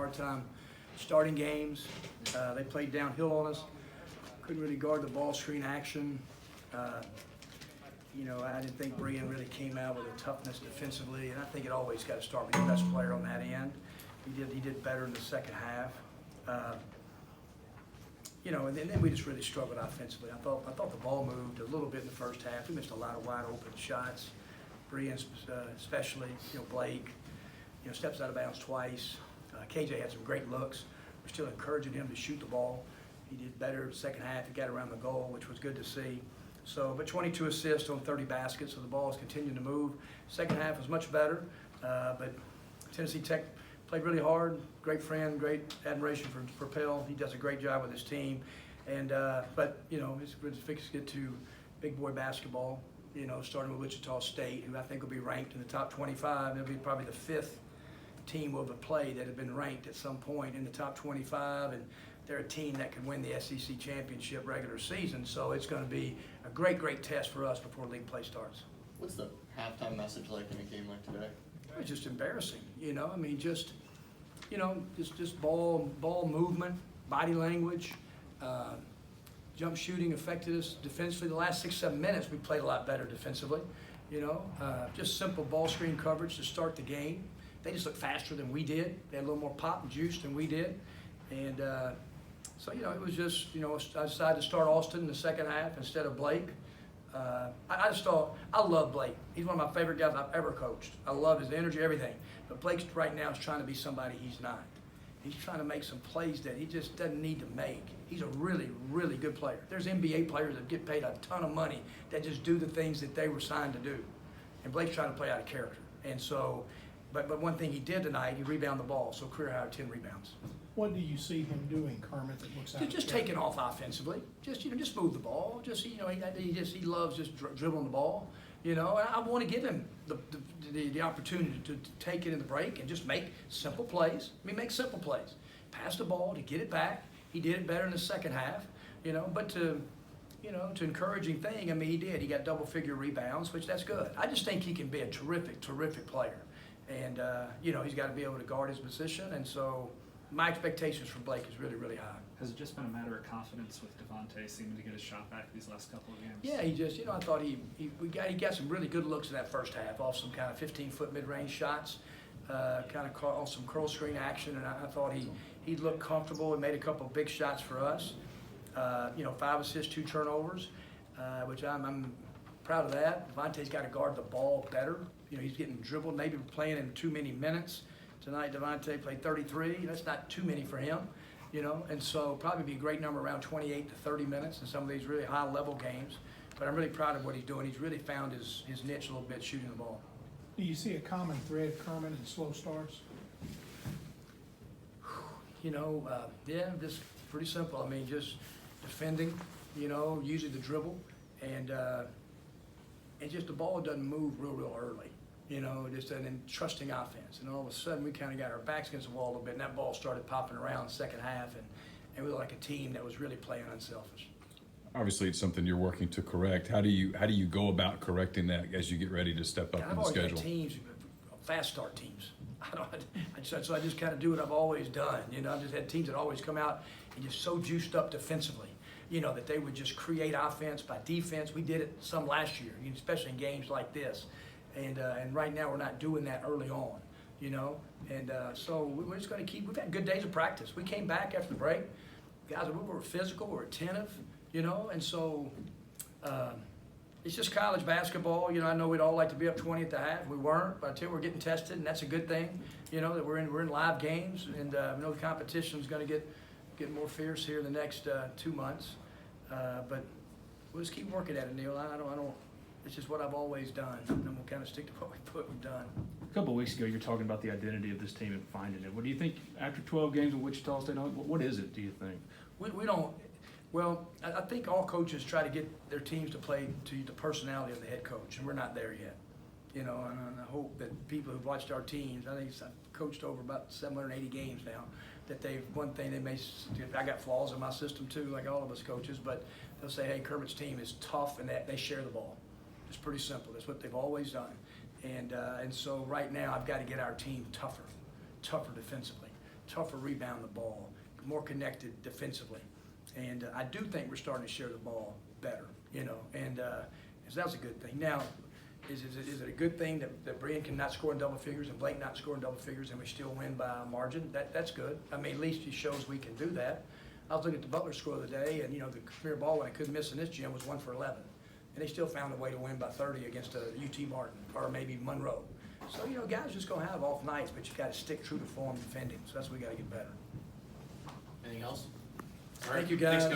hard time starting games. They played downhill on us. Couldn't really guard the ball screen action. I didn't think Brian really came out with a toughness defensively, and I think it always got to start with the best player on that end. He did better in the second half. And then we just really struggled offensively. I thought the ball moved a little bit in the first half. We missed a lot of wide open shots. Brian especially, Blake, steps out of bounds twice. KJ had some great looks. We're still encouraging him to shoot the ball. He did better in the second half. He got around the goal, which was good to see. But 22 assists on 30 baskets, so the ball is continuing to move. Second half was much better, but Tennessee Tech played really hard. Great friend, great admiration for Pell. He does a great job with his team. But it's fixed to get to big boy basketball, starting with Wichita State, who I think will be ranked in the top 25. It'll be probably the fifth team we'll have played that have been ranked at some point in the top 25, and they're a team that could win the SEC championship regular season. So it's going to be a great, great test for us before league play starts. What's the halftime message like in a game like today? It was just embarrassing, just ball movement, body language, jump shooting affected us defensively. The last 6-7 minutes we played a lot better defensively, just simple ball screen coverage to start the game. They just looked faster than we did. They had a little more pop and juice than we did. And so it was just, I decided to start Austin in the second half instead of Blake. I just thought, I love Blake. He's one of my favorite guys I've ever coached. I love his energy, everything. But Blake right now is trying to be somebody he's not. He's trying to make some plays that he just doesn't need to make. He's a really, really good player. There's NBA players that get paid a ton of money that just do the things that they were signed to do. And Blake's trying to play out of character. And so, but one thing he did tonight, he rebounded the ball, so career high of 10 rebounds. What do you see him doing, Kermit, that looks out? Just taking off offensively. Just move the ball. He loves just dribbling the ball. And I want to give him the opportunity to take it in the break and just make simple plays. Make simple plays. Pass the ball to get it back. He did it better in the second half. But to encouraging thing, he did. He got double-figure rebounds, which that's good. I just think he can be a terrific, terrific player. And, he's got to be able to guard his position. And so my expectations for Blake is really, really high. Has it just been a matter of confidence with Devontae seeming to get his shot back these last couple of games? Yeah, he just, I thought he got some really good looks in that first half off some kind of 15-foot mid-range shots, kind of caught on some curl screen action, and I thought he looked comfortable and made a couple of big shots for us. 5 assists, 2 turnovers, which I'm proud of that. Devontae's got to guard the ball better. He's getting dribbled, maybe playing in too many minutes. Tonight, Devontae played 33. That's not too many for him, and so probably be a great number around 28 to 30 minutes in some of these really high-level games. But I'm really proud of what he's doing. He's really found his niche a little bit shooting the ball. Do you see a common thread, Kermit, in slow starts? Just pretty simple. Just defending, using the dribble, and just the ball doesn't move real early. Just an trusting offense. And all of a sudden, we kind of got our backs against the wall a little bit, and that ball started popping around in the second half, and we were like a team that was really playing unselfish. Obviously, it's something you're working to correct. How do you go about correcting that as you get ready to step up in the schedule? I've always had teams, fast start teams. So I just kind of do what I've always done. I've just had teams that always come out and just so juiced up defensively, that they would just create offense by defense. We did it some last year, especially in games like this. And right now we're not doing that early on, so we're just going to keep. We've had good days of practice. We came back after the break, guys. We were physical, we were attentive, and so it's just college basketball. I know we'd all like to be up 20 at the half. We weren't, but I tell you, we're getting tested, and that's a good thing. That we're in live games, and we know the competition is going to get more fierce here in the next 2 months. But we'll just keep working at it, Neil. I don't. It's just what I've always done, and we'll kind of stick to what we've done. A couple of weeks ago, you're talking about the identity of this team and finding it. What do you think after 12 games with Wichita State? What is it, do you think? We don't. Well, I think all coaches try to get their teams to play to the personality of the head coach, and we're not there yet. And I hope that people who've watched our teams, I think I've coached over about 780 games now, that one thing they may, I got flaws in my system too, like all of us coaches, but they'll say, hey, Kermit's team is tough and that they share the ball. It's pretty simple. That's what they've always done. And so right now I've got to get our team tougher defensively. tougher rebound the ball, more connected defensively. And I do think we're starting to share the ball better, you know, and so that was a good thing. Now, is it a good thing that Brian can not score in double figures and Blake not score in double figures and we still win by a margin? That's good. I mean, at least he shows we can do that. I was looking at the Butler score of the day, and, you know, the career ball when I couldn't miss in this gym was 1 for 11. And they still found a way to win by 30 against UT Martin or maybe Monroe. So, you know, guys just going to have off nights, but you got to stick true to form defending. So that's what we got to get better. Anything else? Thank you, guys.